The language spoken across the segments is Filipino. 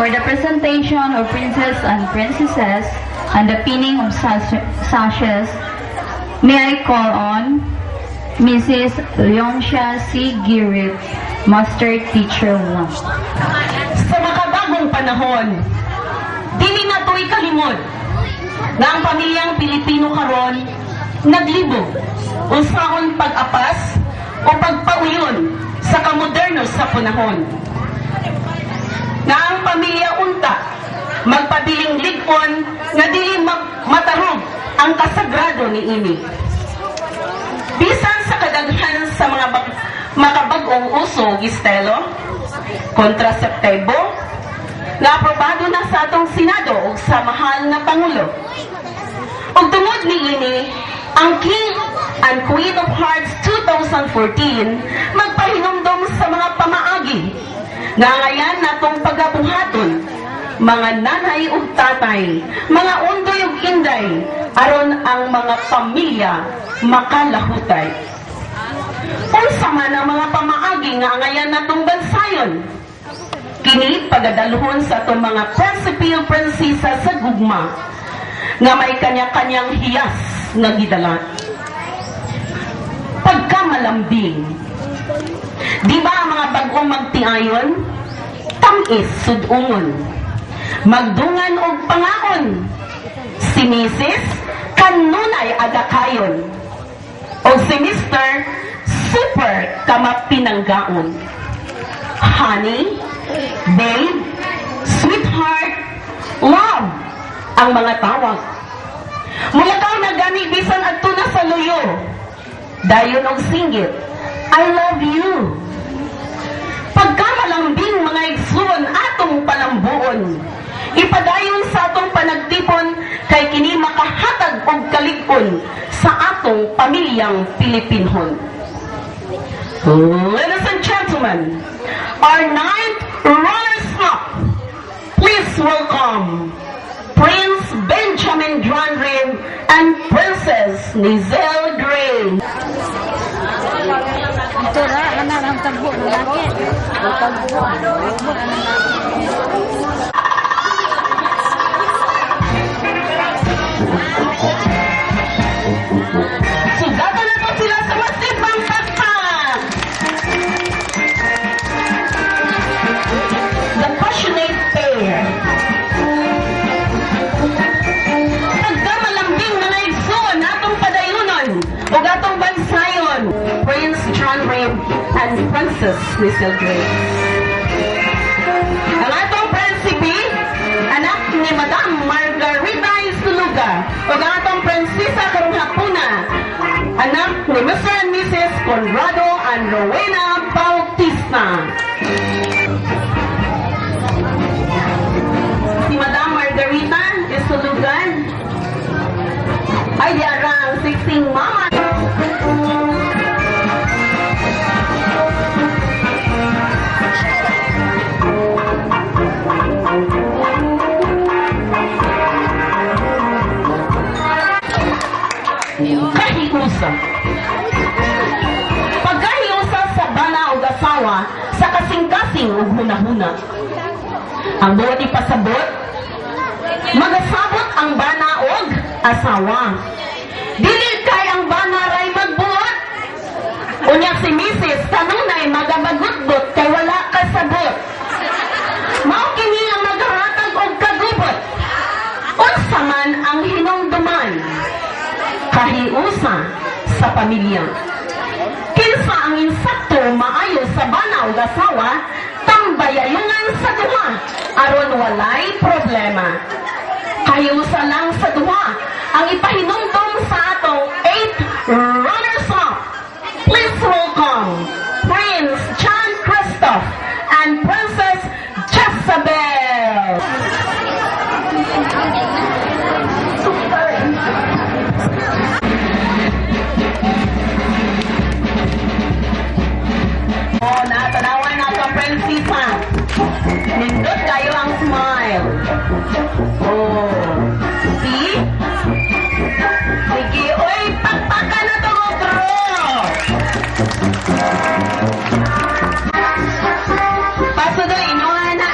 For the presentation of Princess and Princesses and the pinning of sashes, may I call on Mrs. Leoncia C. Girit, Master Teacher 1. Sa makabagong panahon, dili na to'y kalimot na ang pamilyang Pilipino karon naglibog unsaon pag-apas o pagpauyon sa kamoderno sa panahon. Na ang pamilya unta magpabiling ligon nga dili matarog ang kasagrado ni ini. Bisan sa kadaghan sa mga makabag-ong uso gistelo, kontraseptibo, na aprobado na sa atong Senado o sa mahal na Pangulo. Ug tungod ni ini, ang King and Queen of Hearts 2014 magpahinumdom sa mga pamaagi nga ngayon natong pagabuhaton, mga nanay ug tatay, mga undoy ug inday, aron ang mga pamilya makalahutay. Unsa man ang mga pamaagi nga ngayon natong bansayon, kini pagadaluhon sa atong mga prinsipyo prinsesa sa gugma nga may kanya-kanyang hiyas nga gidala. Pagkamalambing, di ba ang mga bagong magtiayon, tamis sudungon, magdungan og pangaon, si Mrs. kanunay agakayon, o si Mr. super kamapinanggaon. Honey, babe, sweetheart, love, ang mga tawag. Mulakaw na gani bisan adto na sa luyo, dayon og singgit, I love you. Pagkamalambing mga igsoon atong palambuon, ipadayon sa atong panagtipon kay kini makahatag og kalig-on sa atong pamilyang Pilipinhon. Ladies and gentlemen, our ninth runners-up, please welcome Prince Benjamin Dranrim and Princess Nizelle Gray. Ito ra, ang tagbo ng laki. Sugatan na to sila sa masipang pakpak. The passionate pair. Pagkamalambing na naigsoon atong padayunon o atong bansayon, Prince Dranrim and Princess Nizelle Gray. Ang atong prinsipi, anak ni Madam Margarita Isuluga, o ang atong prinsesa karong hapuna, anak ni Mr. and Mrs. Conrado and Rowena Bautista. Si Madam Margarita Isulugan ay diarang 16 mama. Kahiusa. Pagkahiusa sa bana o asawa sa kasing-kasing ug hunahuna. Ang buot ipasabot, magasabot ang bana og asawa. Dili kay ang bana ray magbuot. Unya si Mrs. kanunay magabagot-got kay wala kasabot. Mao kini ang magharatag og kagubot. Unsa man ang hinungduman, kahiusa sa pamilya. Kinsa ang insakto maayo sa bana ug asawa, tambayayungan sa duha aron walay problema. Kahiusa lang sa duha ang ipahinumdum sa atong 8 runners-up. Please welcome Prince John Christoph and Princess Jezebel. Oh, natanawan na sa prinsesa. Nindot kayo ang smile. Oh, see? Sige, oy, pakpakan na to, bro. Paso doon, inuha na.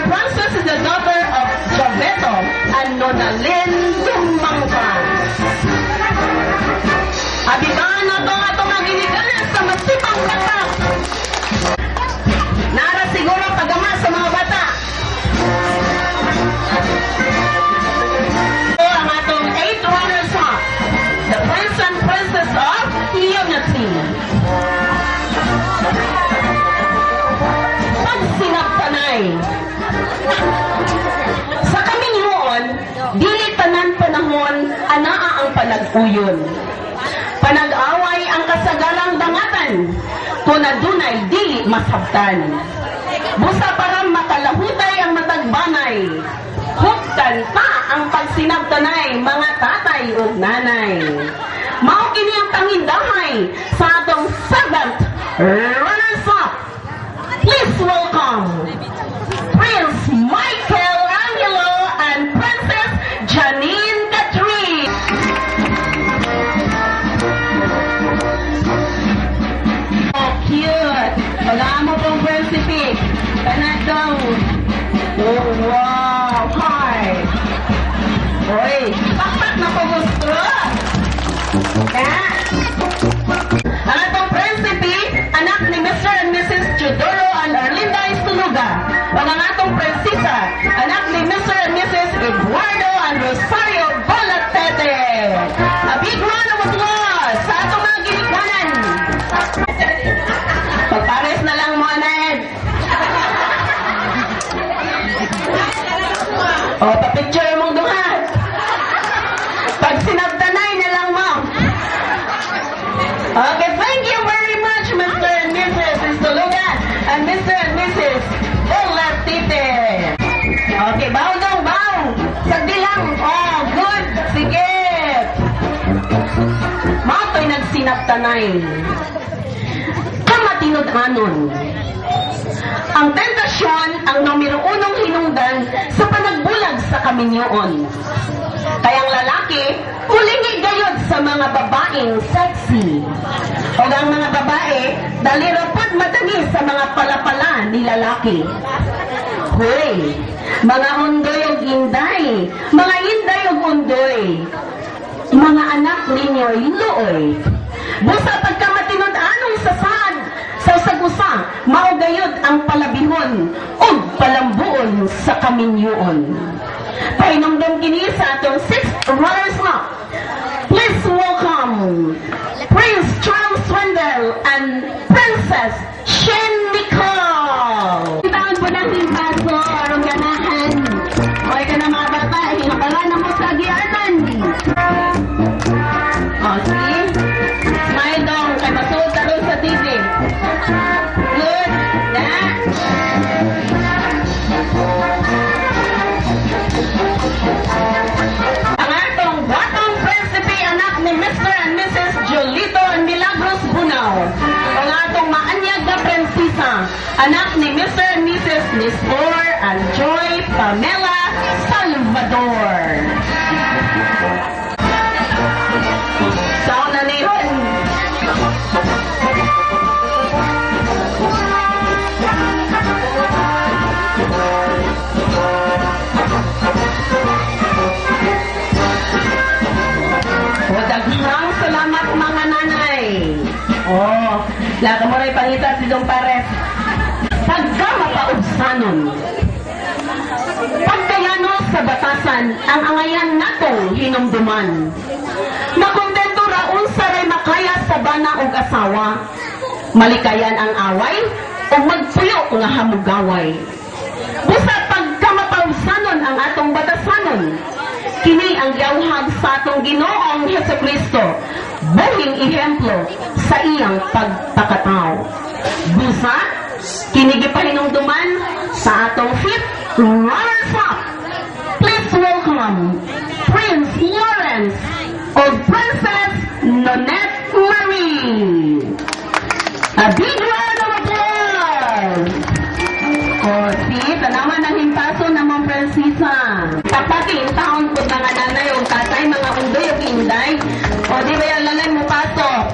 Frances is the daughter of Joveto and Nonalyn Lumangka. Abigaan na to atong ang inigalan sa masipang bata. Nara siguro pagama sa mga bata. So, ang atong 8 runners-up, the Prince and Princess of Unity. Pagsinagtanay. Sa kaminyoon, dili tanan panahon, anaa ang panag-uyon. Panag-away ang kasagalang dangatan, kung adunay dili masabtan. Busa para makalahutay ang matagbanay, huktan pa ang pagsinabtanay, mga tatay o nanay. Mao kini ang pangindahay sa atong 7th runners-up. Please welcome Prince Michael Angelo and Princess Janine Catherine. Oh, cute! Pag-aamo pong Principe. Kanan daw. Oh, wow! Hi! Oy! Pakpak na po gusto! Ang atong Principe, anak ni Mr. and Mrs. Teodoro and Arlinda Istuluga. Ang atong Prinsesa, anak ni Mr. and Mrs. Eduardo and Rosario Balatete. A big round of applause sa atong mga ginikanan. Pagpares na lang mo, Ed. O, papicture mong duha. Pag sinabtanay na lang mo. Okay, thank you very much, Mr. and Mrs. Istuluga and Mr. and Mrs. Balatete. Okay, bow daw, bow. Sagdi lang. Oh, good. Sige. Mato'y nagsinabtanay. Kamatinud-anon. Ang tentasyon ang numero 1 hinungdan sa panagbulag sa kaminyoon. Kayang lalaki, kulingi gayod sa mga babaeng sexy. O ang mga babae, dalirapod matagi sa mga palapala ni lalaki. Hoy, mga undoy o inday, mga inday o undoy, mga anak ninyo'y looy. Busa pagkamatinud-anong sa saad, sa sagusa, maugayod ang palabihon o palambuon sa kaminyoon. Painumdum kini sa atong 6th runners-up. Please welcome Prince Charles Wendell and Princess Shen Nicole. Taon po ng himpaso, arong ganahan. Okay ka na mga bata, hinapala na mo sa agianan. O, sige. Smile dong, kay masuot na rin sa TV. Good. Yeah. Ang atong batang Principe, anak ni Mr. and Mrs. Jolito and Milagros Bunao. Ang atong maanyag na Prinsesa, anak ni Mr. and Mrs. Nistor and Joy Pamela Salvador. Sauna nihon. Daghang salamat mga nanay. Oh, laka mo rin pangita si Dong Pares. Pagkamapaubsanon. Pagkayano sa batasan ang angayan natong hinumduman. Nakontento raon sa ray makaya sa bana og asawa. Malikayan ang away o magpuyo nga hamugaway. Busa pagkamapaubsanon ang atong batasanon. Kini ang gawhag sa atong Ginoong Hesukristo, buhing ehemplo sa iyang pagpakatao. Busa, kini gipahinumduman sa atong 5th runners-up. Please welcome Prince Lawrence o Princess Nonette Marie. A big round of applause! O, see, tanaman ng himpaso ng mga Prinsesa. Papating taon po mga nanay o tatay, mga undoy o inday. O, di ba yung lalay mo pasok?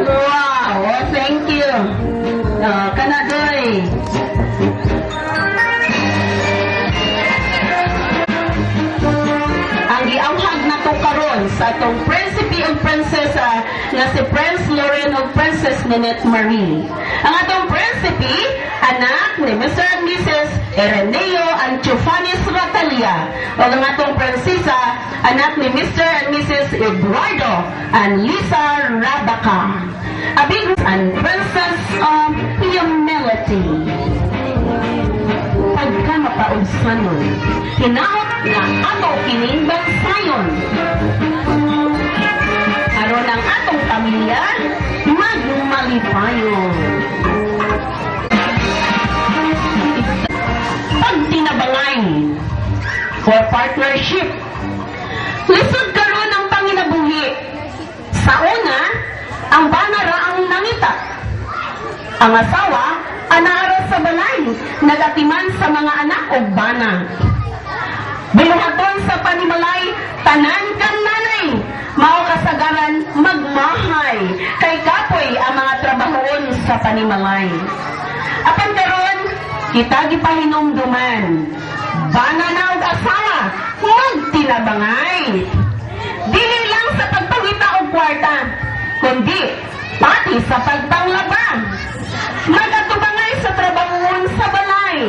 Wow! Oh, thank you. Kanadoy. sa atong prinsipe ug prinsesa nga si Prince Lauren ug Princess Ninette Marie. Ang atong prinsipe, anak ni Mr. and Mrs. Ireneo Anchofanis Ratalia. O ang atong prinsesa, anak ni Mr. and Mrs. Eduardo and Lisa Rabaca. Abig and Princess of Humility. Pagka mapaunsanon, hinahot na ato kining bansayon. Aron ang atong pamilya, magmalipayon. Pagtinabangay for partnership. Lisod karon ang panginabuhi. Sa una, ang banara ang nangita. Ang asawa, anaara sa balay, nagatiman sa mga anak o bana. Binuhaton sa panimalay, tanan kang nanay, mao kasagaran magmahay, kay kapoy ang mga trabahoon sa panimalay. Apan karon, kita gipahinumduman, bana na og asawa, magtinabangay. Dili lang sa pagpangita og kwarta, kundi pati sa pagpanglabang. Magatubangay sa trabahoon sa balay.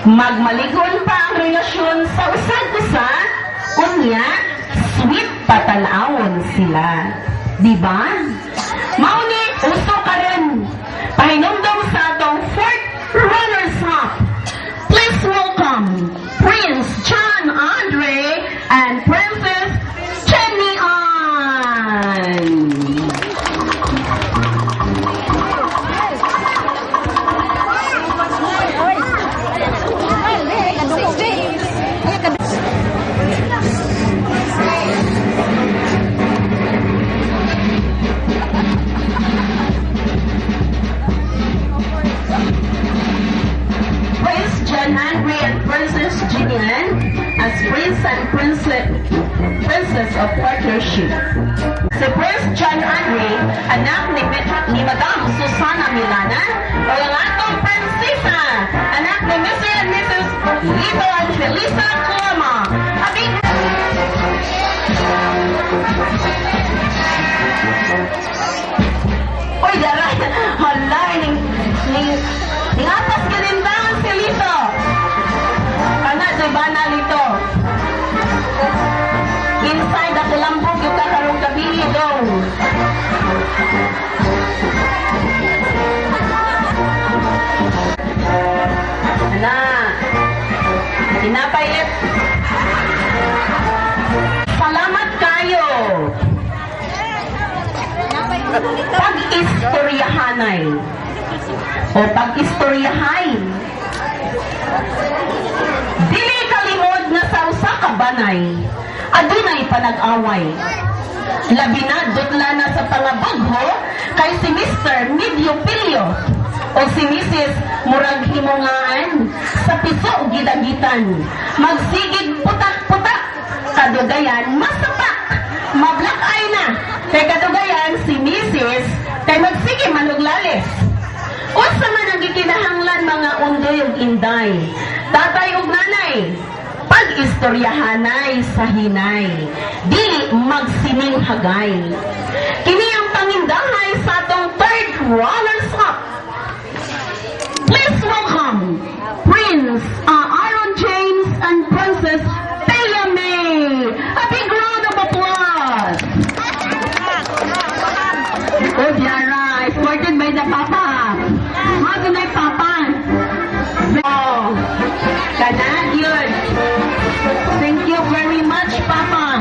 Magmaligon pa ang relasyon sa usag-usa, unya, sweet patanawon sila. Diba? Mauni, uso ka rin. Pahinumdum sa atong fourth runners-up. Please welcome Prince John Andre and Princess Jenny Ann. Prince John Andre and Princess Jenny Ann as Prince and Princess of Partnership. Si Prince John Andre, anak ni Madam Susana Milana, o ang atong prinsesa, anak ni Mr. and Mrs. Lito and Felisa Clama. Abing Uy, dara, halay, ning atas galindahan si Lito. Kana, diba na Lito? Inside ako lambog yung kakarong kabili daw. Ana, tinapayit. Salamat kayo. Pag-istoryahanay o pag-istoryahay. Dili kalimod na sa usa ka banay, adunay panag-away. Labi na dutla na sa pangabagho kay si Mr. Medio Pilio o si Mrs. Murag Himungaan sa piso gidagitan. Magsigig putak-putak, kadugayan masapak, mablakay na. Kay kadugayan si Mrs. kay magsige manuglales. Unsa man ang gikinahanglan mga undoy ug inday, tatay ug nanay, pag-istoryahanay sa hinay, dili magsining hagay. Kini ang pangindahay sa atong third runners-up. Please welcome Prince Aaron James and Princess Thea May. A big round of applause. Oh, Diara, escorted by the Papa. Mga na Papa. Oh, kanan yun. Thank you very much, Papa.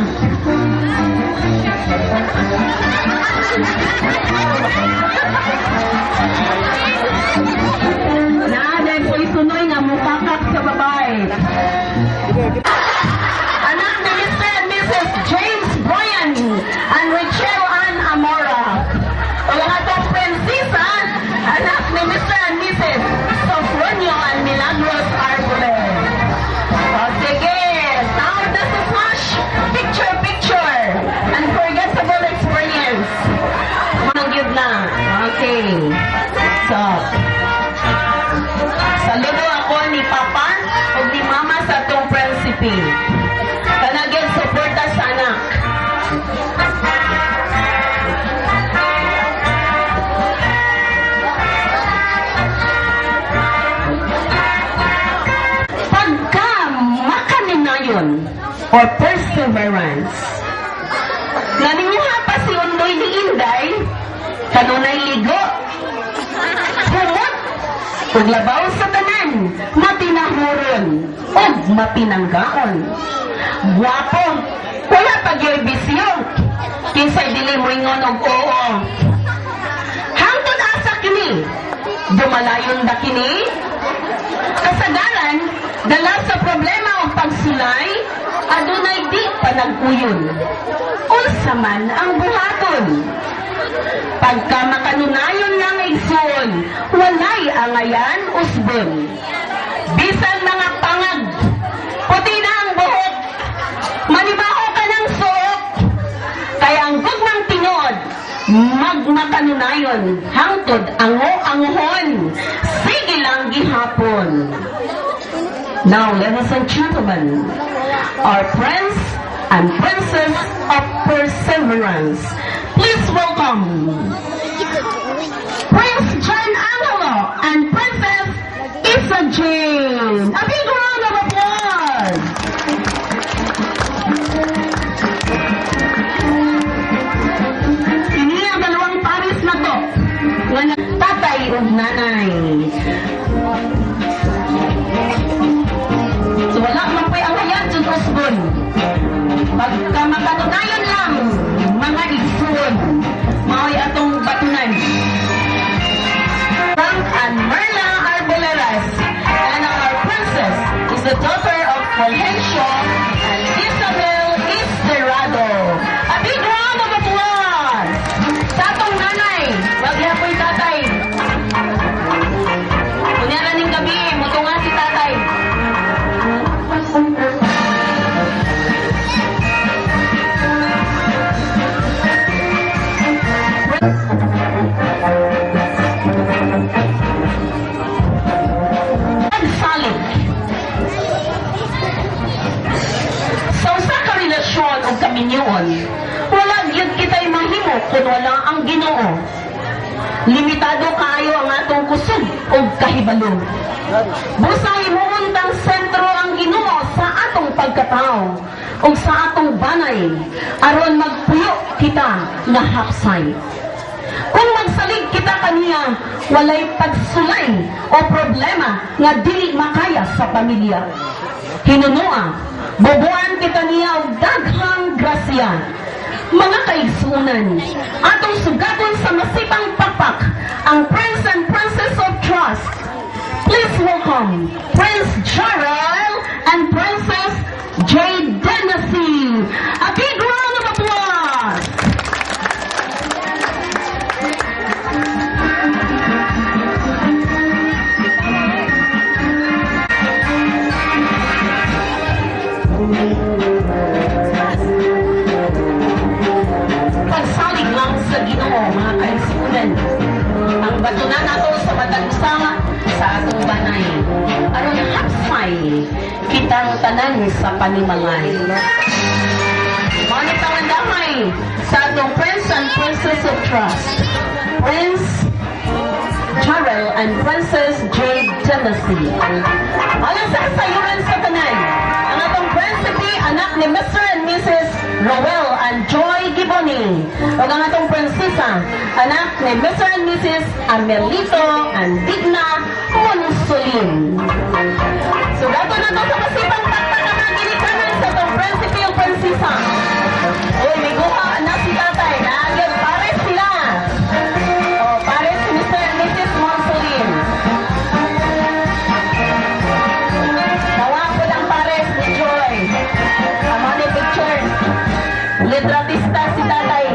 Na, dahil po isunoy nga mukakak sa babae. Anak ni Mr. and Mrs. James Bryan and Rachel Ann Amora. O ang atong prinsesa, anak ni Mr. and Mrs. Sofronio and Milagros Arbole. O sige, sound na sa flash. Picture. Unforgettable experience. Mangyod na. Okay. So, saludo ako ni Papa o ni Mama sa atong prinsipe. pagkamayon or perseverance. Naninguha pa si Undoy ni Inday, kanunay ligo, humot, ug labaw sa tanan, matinahuron, ug mapinanggaon. Guwapo, wala pagyarbisyo, kinsay dili mo ingon og oo. Hangtod asa kini, dumalayon da kini, kasagaran, dala sa problema o pagsulay, adunay di panag-uyon. Unsa man ang buhaton. Pagka makanunayon ng igsoon, walay angayan usbon. Bisan mga pangag, puti na ang buhok, manibaho ka ng suot, kaya ang gugmang tinod, magmakanunayon, hangtod ango-angohon, sige lang gihapon. Now, ladies and gentlemen, our prince and princess of perseverance, please welcome Prince John Angelo and Princess Isa Jane. A big round of applause! Ini ang dalawang paris na to, nga tatay o nanay. So wala man po'y ang hayat yung usbon. Pagka makatunayan lang, mga igsoon, mao'y atong batunan. Frank and Merla Arboleras, and our princess is the daughter of Fulgencio and Isabel Esterado. A big round of applause! Sa atong nanay, wag yapoy tatay. Kunyara ning gabi, mutungan si tatay. Nagsalig. Sa usa ka relasyon o kaminyoon, wala gyud kita'y mahimo kung wala ang Ginoo. Limitado kaayo ang atong kusog o kahibalo. Busay himuuntang sentro ang Ginoo sa atong pagkatao o sa atong banay aron magpuyo kita nga hapsay. Kung magsalig kita kaniya, walay pagsulay o problema nga dili makaya sa pamilya. Hinunua, boboan kita niya og daghang grasya. Mga kaigsuunan, atong sugaton sa masipang pakpak ang Prince and Princess of Trust. Please welcome Prince Jarrell and Princess Jade Denesi. A big round of applause! Pagsalig lang sa Ginoo, mga kaigsuunan. Ang batunan nato sa matag usama sa atong banay. Aron hapsay kitang tanan sa panimangay. Mga damay sa atong Prince and Princess of Trust, Prince Jarrell and Princess Jade Tennessee. Alang sa sayuran sa tanan, ang atong Prinsipe, anak ni Mr. and Mrs. Roel and Joy Giboni. O ang atong Prinsesa, anak ni Mr. and Mrs. Amelito and Digna Monsolin. So, dato na to sa masipang pagpanaman ginikanan sa atong Prinsipe o Prinsesa. Uy, may guha na si tatay. Naagad, pares sila. O, pares si Mr. and Mrs. Monsolin. Nawapod ang pares ni Joy. Amani pictures. Litratista si tatay.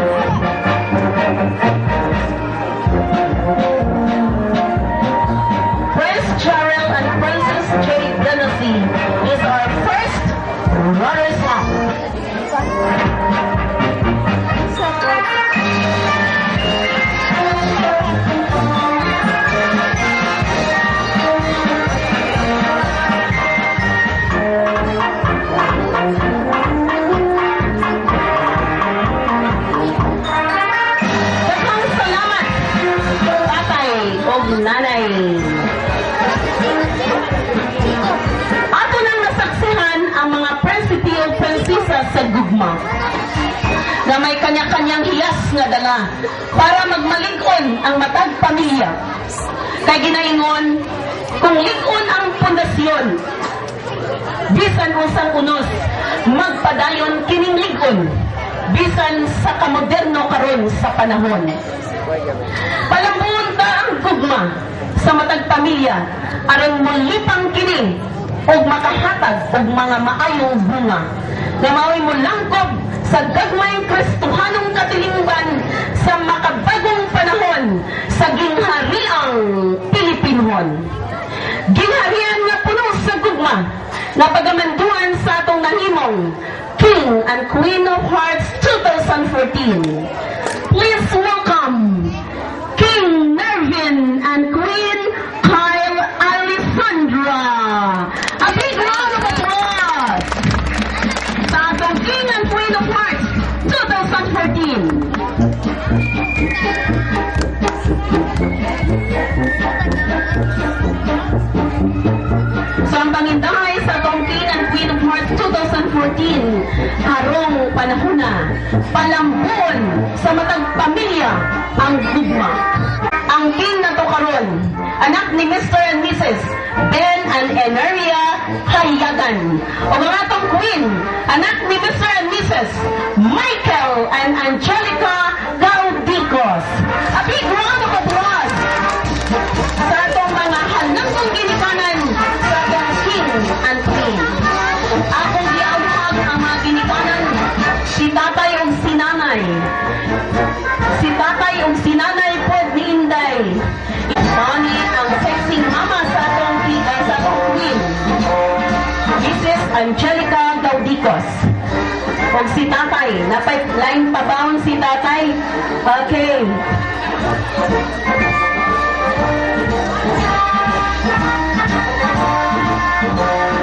Prince Jarrell and Princess Jade Denesi is our first runners-up. gugma na may kanya-kanyang hiyas nga dala para magmalig-on ang matag pamilya. Kay ginaingon, kung lig-on ang pundasyon, bisan usang unos, magpadayon kining lig-on, bisan sa kamoderno karon sa panahon. Palambuon ta ang gugma sa matag pamilya aron molipang kini og makahatag og mga maayong bunga na mao'y molangkob sa gagmayng Kristohanong katilingban sa makabagong panahon sa ginghariang Pilipinhon. Ginharian nga puno sa gugma na pagamanduan sa atong nahimong King and Queen of Hearts 2014. Please welcome King Mervin and Queen Kyle Alessandra. A big round of applause sa atong King and Queen of Hearts 2014. So ang pangindahay sa atong King and Queen of Hearts 2014, harong panahon na, palambon sa matag pamilya ang gugma. Ang king na to karon, anak ni Mr. and Mrs. Ben and Eneria Hayagan. O ang atong queen, anak ni Mr. and Mrs. Michael and Angelica Gaudicos. A big round of applause sa atong mga hanangkong ginikanan sa atong king and queen. Akong giawhag ang mga ginikanan, si tatay o si nanay. Si tatay o si nanay po ni Inday. Mani ang sexy mama sa atong queen, Mrs. Angelica Gaudicos. O si tatay, napay-line pa baon si tatay. Okay.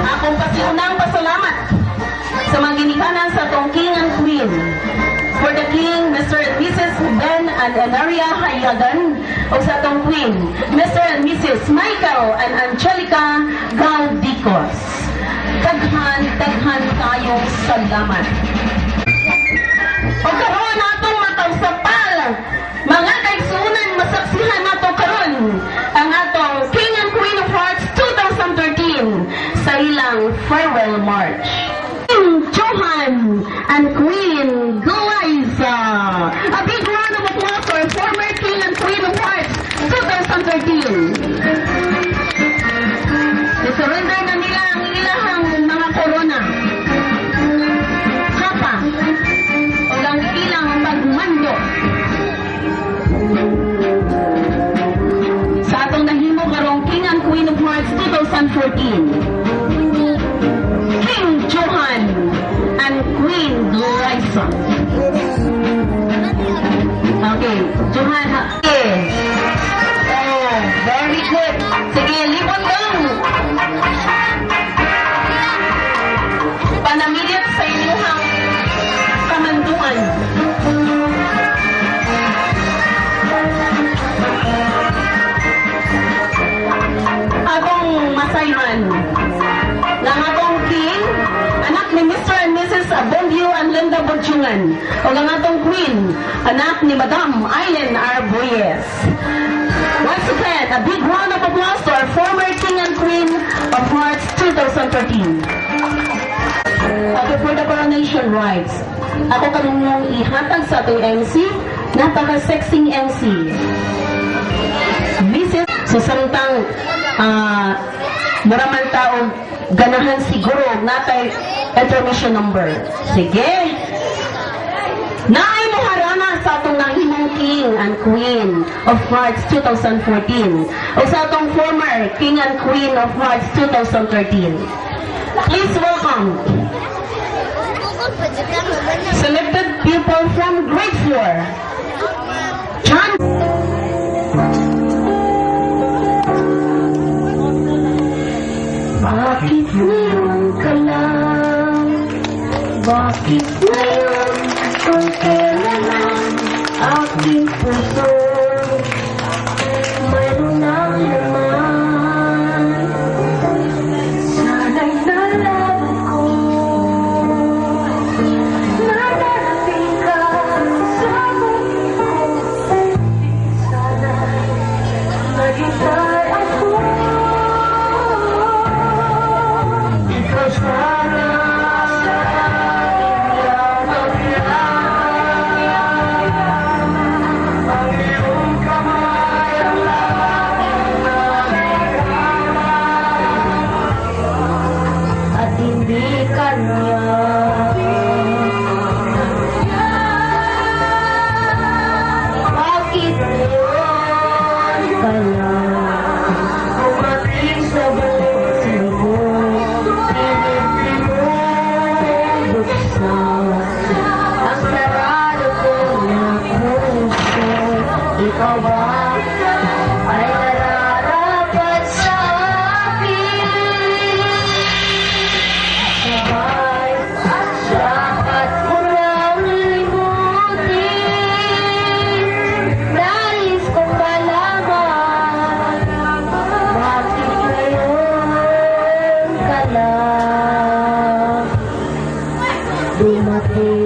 Akong pasiunang pasalamat sa mga ginikanan sa atong king and queen. For the king, Mr. and Mrs. Ben and Eneria Hayagan, o sa atong queen, Mr. and Mrs. Michael and Angelica Gaudicos. Daghan tayong salamat. O karon natong matausapal, mga kaigsunan masaksihan nato karon ang atong King and Queen of Hearts 2013 sa ilang farewell march. King Johan and Queen Glyza. A big round of applause for former King and Queen of Hearts 2013. I-surrender na nila ang ilahang mga korona. Kapa. O ang ilang pagmando. Sa atong nahimo karong King and Queen of Hearts 2014. King Johan and Queen Glyza. Okay, Johan. Okay. Oh, very good. Sige, libon lang. Panamilit sa inyong kamanduan. Akong masayman ng akong king, anak ni Mr. and Mrs. Abondio and Linda Borjungan, o ang atong queen, anak ni Madam Aileen Arboyes. Once again, a big round of applause to our former King and Queen of Hearts 2013. Okay, for the coronation rites, ako kanunong ihatag sa atong MC, napaka-sexing MC. Mrs. Susantang maraman taong ganahan siguro natay intermission number. Sige. Naay mo harana sa atong nahimong King and Queen of Hearts 2014 o sa atong former King and Queen of Hearts 2013. Please welcome selected people from grade 4. John. Bakit ngayon ka lang? Bakit ngayon kung kailan ang aking puso mayroon ang laman? Sana'y nalaman ko na kanya. Bakit ngayon ka lang umating sa buhay mo? Pinipin mo buksan ang sarado ko na puso. Ikaw ba ay nararapat sa akin? Sabay at dapat mo lang limutin. Nais kong malaman bakit ngayon ka lang dumating.